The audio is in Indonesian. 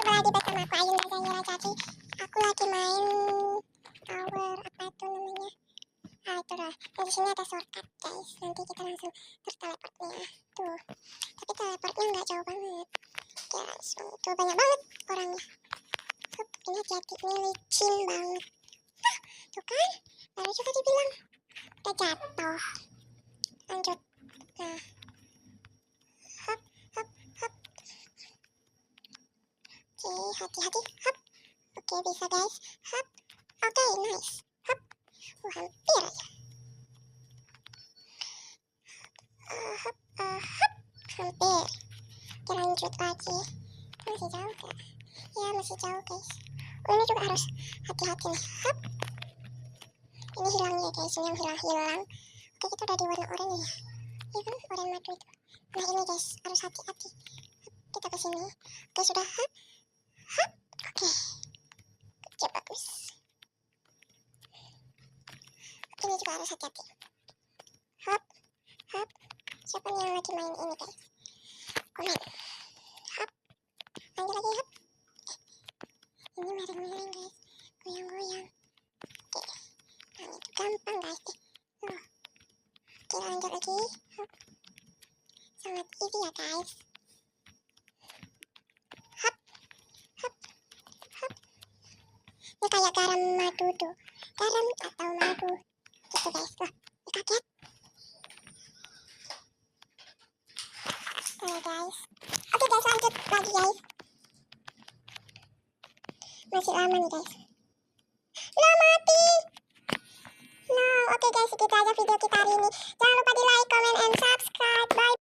Coba lagi bersama aku Ayunda Zahira Caci. Aku lagi main tower apa itu namanya? Itu loh. Dan di sini ada shortcut guys. Nanti kita langsung terteleportnya. Tuh. Tapi teleportnya nggak jauh banget. Oke langsung. Tuh banyak banget orangnya. Hup, ini hati-hati, ini licin banget. Tuh kan? Baru juga dibilang udah jatuh. Lanjut. Nah. Hop, hop, hop. Oke, hati-hati. Hop. Oke, bisa guys. Hop. Oke, nice. Hop. Hampir aja. Hop, hop. Hampir. Oke, lanjut lagi. Masih jauh gak? Ya, masih jauh guys. Oh, ini juga harus hati-hati nih. Hop. Ini hilangnya guys, ini yang hilang-hilang. Oke, kita udah di warna oranye ya. Iya kan, oranye madu itu. Nah ini guys, harus hati-hati. Kita ke sini. Oke, sudah. Hop. Hop. Oke. Oke, bagus. Ini juga harus hati-hati. Hop. Hop. Siapa nih yang lagi main ini guys? Komen. Hop. Lanjut lagi, hop. Ini miring-miring guys. Goyang-goyang. Oke. Nah itu gampang guys. Oke, lanjut lagi. Hop. Sangat easy ya guys. Hop. Hop. Hop. Ini kayak garam madu tuh. Garam atau madu. Gitu guys. Wah, kaget. Oke guys. Oke guys, lanjut lagi guys. Masih lama nih guys. Loh, mati. No, oke guys, segitu aja video kita hari ini. Jangan lupa di like, comment, and subscribe. Bye.